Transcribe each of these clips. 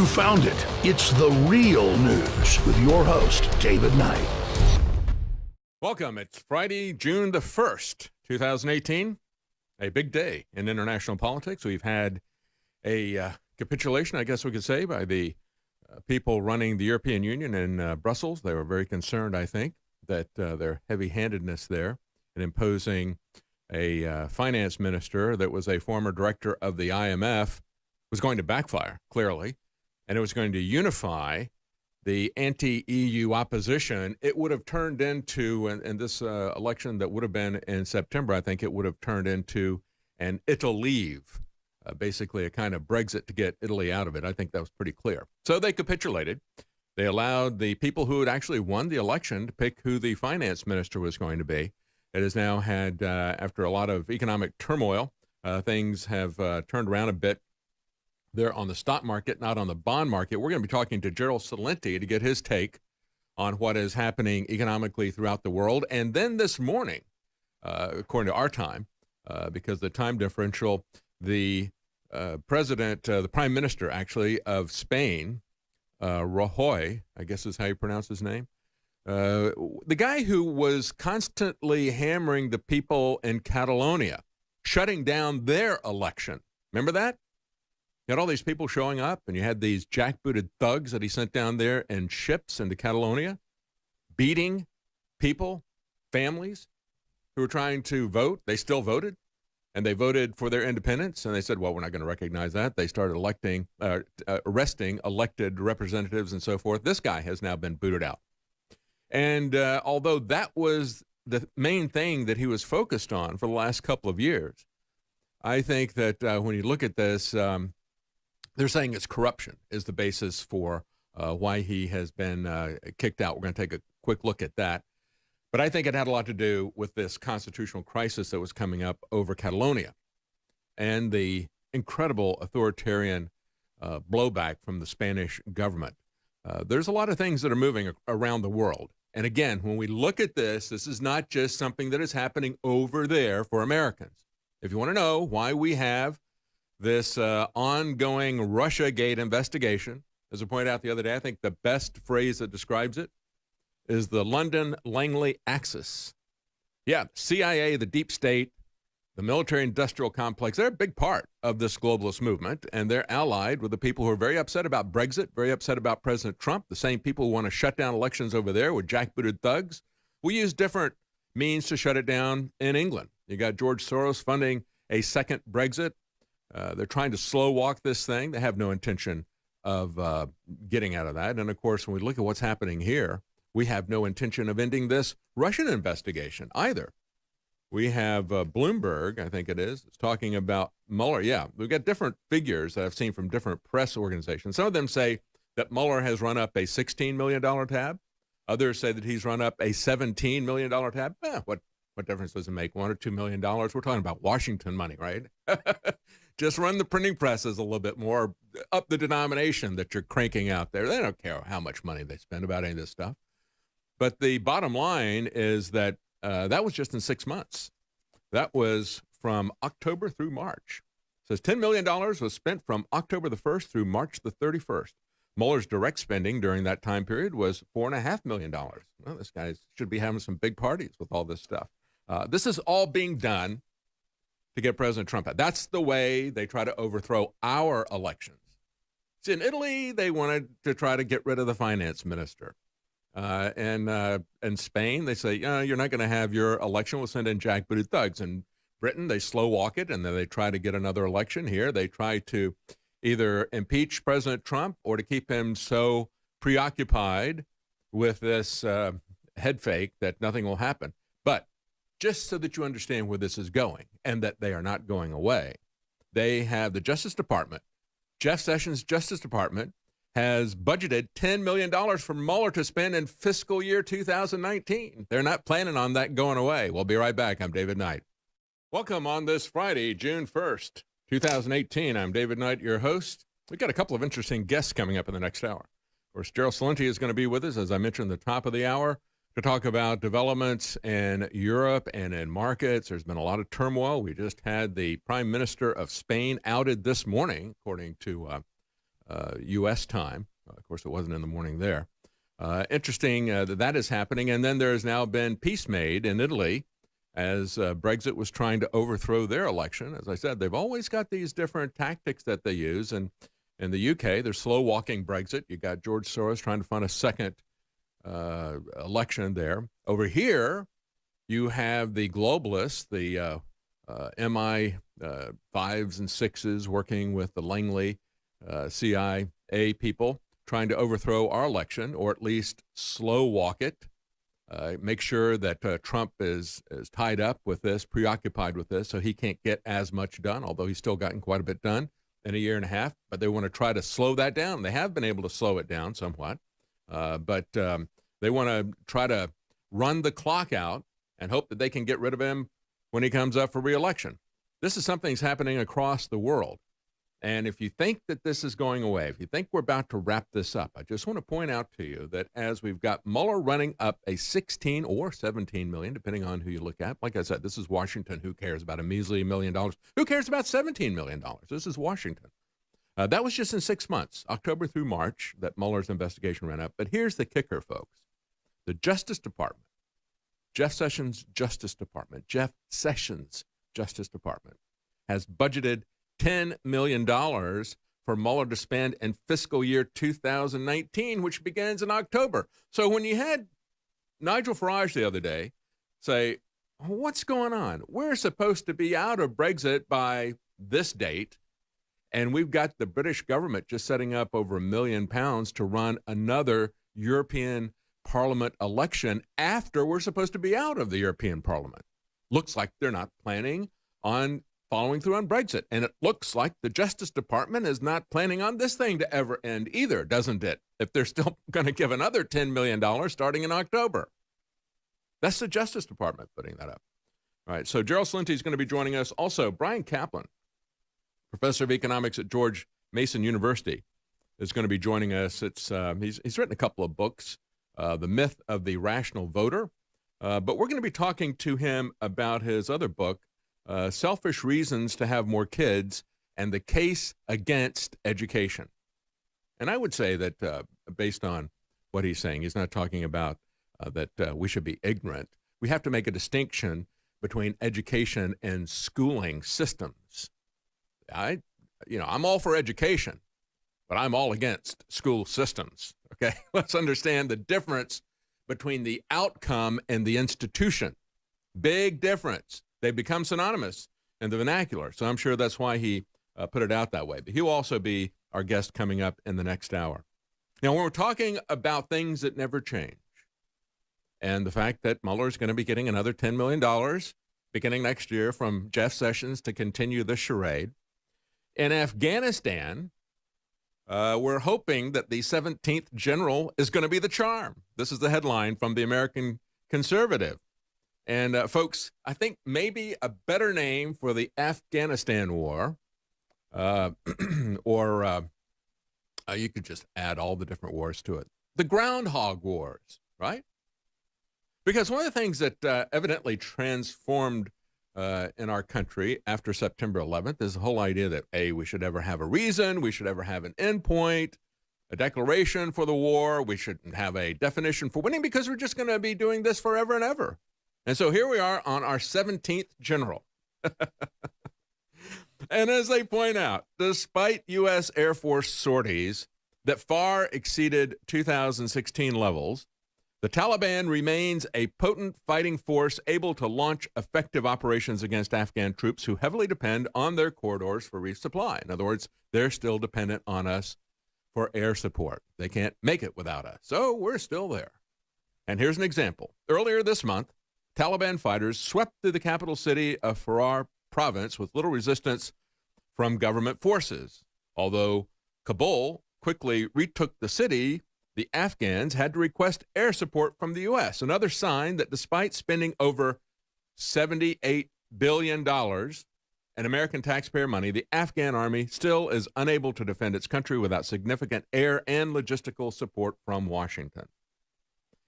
You found it. It's the real news with your host, David Knight. Welcome. It's Friday, June the 1st, 2018. A big day in international politics. We've had a capitulation, I guess we could say, by the people running the European Union in Brussels. They were very concerned, I think, that their heavy-handedness there in imposing a finance minister that was a former director of the IMF was going to backfire, clearly, and it was going to unify the anti-EU opposition. It would have turned into, in this election that would have been in September, I think it would have turned into an Italy-leave, basically a kind of Brexit to get Italy out of it. I think that was pretty clear. So they capitulated. They allowed the people who had actually won the election to pick who the finance minister was going to be. It has now had, after a lot of economic turmoil, things have turned around a bit. They're on the stock market, not on the bond market. We're going to be talking to Gerald Celente to get his take on what is happening economically throughout the world. And then this morning, according to our time, because the time differential, the the prime minister, actually, of Spain, Rajoy, I guess is how you pronounce his name, the guy who was constantly hammering the people in Catalonia, shutting down their election. Remember that? You had all these people showing up, and you had these jackbooted thugs that he sent down there in ships into Catalonia, beating people, families who were trying to vote. They still voted, and they voted for their independence, and they said, well, we're not going to recognize that. They started arresting elected representatives and so forth. This guy has now been booted out. And although that was the main thing that he was focused on for the last couple of years, I think that when you look at this, they're saying it's corruption is the basis for why he has been kicked out. We're going to take a quick look at that. But I think it had a lot to do with this constitutional crisis that was coming up over Catalonia and the incredible authoritarian blowback from the Spanish government. There's a lot of things that are moving around the world. And again, when we look at this, this is not just something that is happening over there for Americans. If you want to know why we have this ongoing Russiagate investigation, as I pointed out the other day, I think the best phrase that describes it is the London Langley axis. Yeah, CIA, the deep state, the military-industrial complex, they're a big part of this globalist movement, and they're allied with the people who are very upset about Brexit, very upset about President Trump, the same people who want to shut down elections over there with jackbooted thugs. We use different means to shut it down in England. You got George Soros funding a second Brexit. They're trying to slow walk this thing. They have no intention of getting out of that. And, of course, when we look at what's happening here, we have no intention of ending this Russian investigation either. We have Bloomberg, I think it is, talking about Mueller. Yeah, we've got different figures that I've seen from different press organizations. Some of them say that Mueller has run up a $16 million tab. Others say that he's run up a $17 million tab. What difference does it make? $1 or $2 million? We're talking about Washington money, right? Just run the printing presses a little bit more, up the denomination that you're cranking out there. They don't care how much money they spend about any of this stuff. But the bottom line is that that was just in 6 months. That was from October through March. It says $10 million was spent from October the 1st through March the 31st. Mueller's direct spending during that time period was $4.5 million. Well, this guy should be having some big parties with all this stuff. This is all being done to get President Trump out. That's the way they try to overthrow our elections. See, in Italy, they wanted to try to get rid of the finance minister. And in Spain, they say, you're not going to have your election. We'll send in jackbooted thugs. In Britain, they slow walk it, and then they try to get another election here. They try to either impeach President Trump or to keep him so preoccupied with this head fake that nothing will happen. But just so that you understand where this is going and that they are not going away, they have the Justice Department, Jeff Sessions' Justice Department, has budgeted $10 million for Mueller to spend in fiscal year 2019. They're not planning on that going away. We'll be right back. I'm David Knight. Welcome on this Friday, June 1st, 2018. I'm David Knight, your host. We've got a couple of interesting guests coming up in the next hour. Of course, Gerald Celente is going to be with us, as I mentioned at the top of the hour, to talk about developments in Europe and in markets. There's been a lot of turmoil. We just had the Prime Minister of Spain outed this morning, according to U.S. time. Of course, it wasn't in the morning there. Interesting that is happening. And then there has now been peace made in Italy as Brexit was trying to overthrow their election. As I said, they've always got these different tactics that they use. And in the UK, they're slow-walking Brexit. You got George Soros trying to find a second election there. Over here, you have the globalists, the MI5s and 6s working with the Langley CIA people trying to overthrow our election, or at least slow walk it, make sure that Trump is tied up with this, preoccupied with this, so he can't get as much done, although he's still gotten quite a bit done in a year and a half. But they want to try to slow that down. They have been able to slow it down somewhat, but they want to try to run the clock out and hope that they can get rid of him when he comes up for re-election. This is something that's happening across the world. And if you think that this is going away, if you think we're about to wrap this up, I just want to point out to you that as we've got Mueller running up a 16 or 17 million, depending on who you look at. Like I said, this is Washington. Who cares about a measly $1 million? Who cares about $17 million? This is Washington. That was just in 6 months, October through March, that Mueller's investigation ran up. But here's the kicker, folks. The Justice Department, Jeff Sessions' Justice Department, has budgeted $10 million for Mueller to spend in fiscal year 2019, which begins in October. So when you had Nigel Farage the other day say, what's going on? We're supposed to be out of Brexit by this date, and we've got the British government just setting up over £1 million to run another European Parliament election after we're supposed to be out of the European Parliament. Looks like they're not planning on following through on Brexit. And it looks like the Justice Department is not planning on this thing to ever end either, doesn't it? If they're still going to give another $10 million starting in October. That's the Justice Department putting that up. All right, so Gerald Celente is going to be joining us. Also, Brian Kaplan, professor of economics at George Mason University, is going to be joining us. He's written a couple of books, The Myth of the Rational Voter, but we're going to be talking to him about his other book, Selfish Reasons to Have More Kids and the Case Against Education. And I would say that based on what he's saying, he's not talking about that we should be ignorant. We have to make a distinction between education and schooling systems. I'm all for education, but I'm all against school systems. Okay, let's understand the difference between the outcome and the institution. Big difference. They become synonymous in the vernacular. So I'm sure that's why he put it out that way. But he'll also be our guest coming up in the next hour. Now, when we're talking about things that never change, and the fact that Mueller is going to be getting another $10 million beginning next year from Jeff Sessions to continue the charade, in Afghanistan, we're hoping that the 17th general is going to be the charm. This is the headline from the American Conservative. And folks, I think maybe a better name for the Afghanistan war, or you could just add all the different wars to it. The Groundhog Wars, right? Because one of the things that evidently transformed in our country after September 11th is the whole idea that, A, we should ever have a reason, we should ever have an endpoint, a declaration for the war, we shouldn't have a definition for winning because we're just going to be doing this forever and ever. And so here we are on our 17th general. And as they point out, despite U.S. Air Force sorties that far exceeded 2016 levels, the Taliban remains a potent fighting force able to launch effective operations against Afghan troops who heavily depend on their corridors for resupply. In other words, they're still dependent on us for air support. They can't make it without us. So we're still there. And here's an example. Earlier this month, Taliban fighters swept through the capital city of Farrar province with little resistance from government forces. Although Kabul quickly retook the city, the Afghans had to request air support from the U.S., another sign that despite spending over $78 billion in American taxpayer money, the Afghan army still is unable to defend its country without significant air and logistical support from Washington.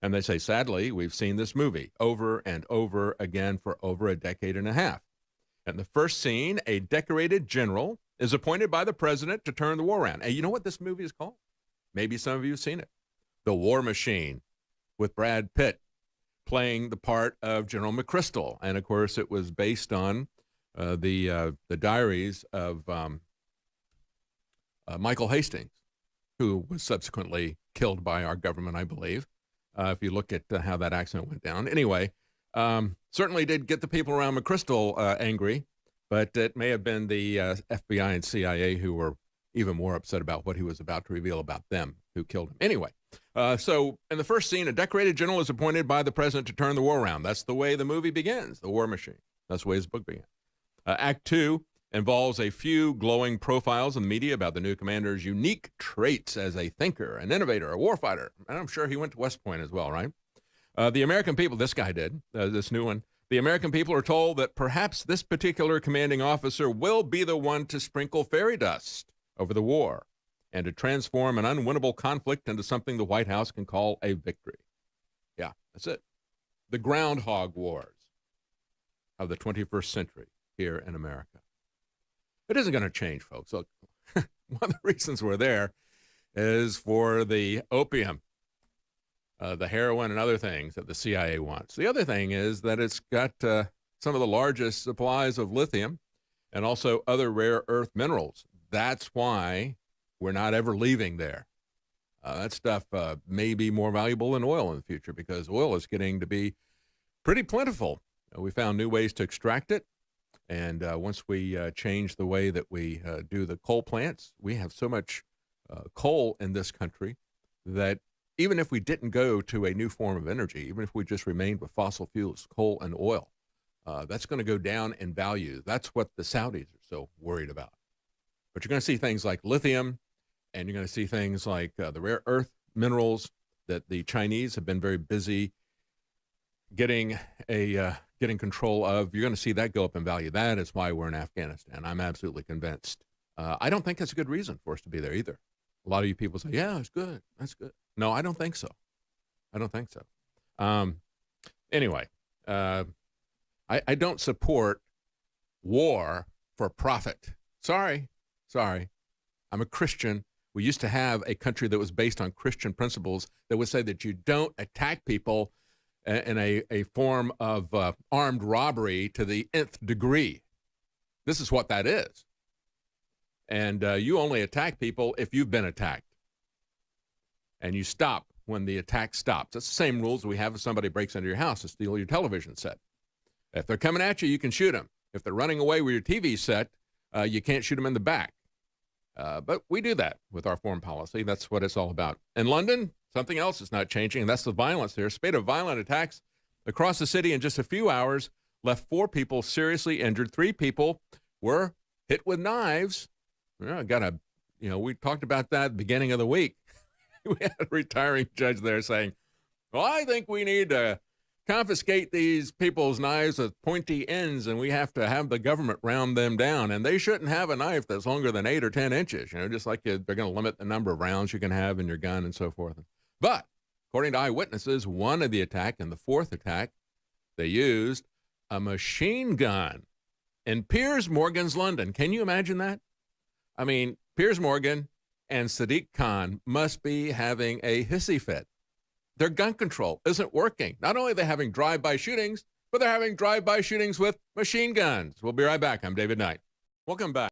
And they say, sadly, we've seen this movie over and over again for over a decade and a half. In the first scene, a decorated general is appointed by the president to turn the war around. And you know what this movie is called? Maybe some of you have seen it. The War Machine, with Brad Pitt playing the part of General McChrystal. And, of course, it was based on the diaries of Michael Hastings, who was subsequently killed by our government, I believe, if you look at how that accident went down. Anyway, certainly did get the people around McChrystal angry, but it may have been the FBI and CIA who were even more upset about what he was about to reveal about them, who killed him. Anyway, so in the first scene, a decorated general is appointed by the president to turn the war around. That's the way the movie begins, The War Machine. That's the way his book began. Act 2 involves a few glowing profiles in the media about the new commander's unique traits as a thinker, an innovator, a warfighter. And I'm sure he went to West Point as well, right? The American people, this guy did, this new one, the American people are told that perhaps this particular commanding officer will be the one to sprinkle fairy dust over the war and to transform an unwinnable conflict into something the White House can call a victory. Yeah, that's it. The groundhog wars of the 21st century here in America. It isn't going to change, folks. Look, one of the reasons we're there is for the opium, the heroin and other things that the CIA wants. The other thing is that it's got some of the largest supplies of lithium and also other rare earth minerals. That's why we're not ever leaving there. That stuff may be more valuable than oil in the future because oil is getting to be pretty plentiful. We found new ways to extract it. And once we change the way that we do the coal plants, we have so much coal in this country that even if we didn't go to a new form of energy, even if we just remained with fossil fuels, coal and oil, that's going to go down in value. That's what the Saudis are so worried about. But you're going to see things like lithium, and you're going to see things like the rare earth minerals that the Chinese have been very busy getting control of. You're going to see that go up in value. That is why we're in Afghanistan. I'm absolutely convinced. I don't think that's a good reason for us to be there either. A lot of you people say, yeah, it's good. That's good. No, I don't think so. I don't think so. Anyway, I don't support war for profit. Sorry. I'm a Christian. We used to have a country that was based on Christian principles that would say that you don't attack people in a form of armed robbery to the nth degree. This is what that is. And you only attack people if you've been attacked. And you stop when the attack stops. That's the same rules we have if somebody breaks into your house to steal your television set. If they're coming at you, you can shoot them. If they're running away with your TV set, you can't shoot them in the back. But we do that with our foreign policy. That's what it's all about. In London, something else is not changing, and that's the violence there. A spate of violent attacks across the city in just a few hours left 4 people seriously injured. 3 people were hit with knives. We talked about that at the beginning of the week. We had a retiring judge there saying, well, I think we need to confiscate these people's knives with pointy ends, and we have to have the government round them down. And they shouldn't have a knife that's longer than 8 or 10 inches, just like they're going to limit the number of rounds you can have in your gun and so forth. But according to eyewitnesses, one of the attack and the 4th attack, they used a machine gun in Piers Morgan's London. Can you imagine that? I mean, Piers Morgan and Sadiq Khan must be having a hissy fit. Their gun control isn't working. Not only are they having drive-by shootings, but they're having drive-by shootings with machine guns. We'll be right back. I'm David Knight. Welcome back.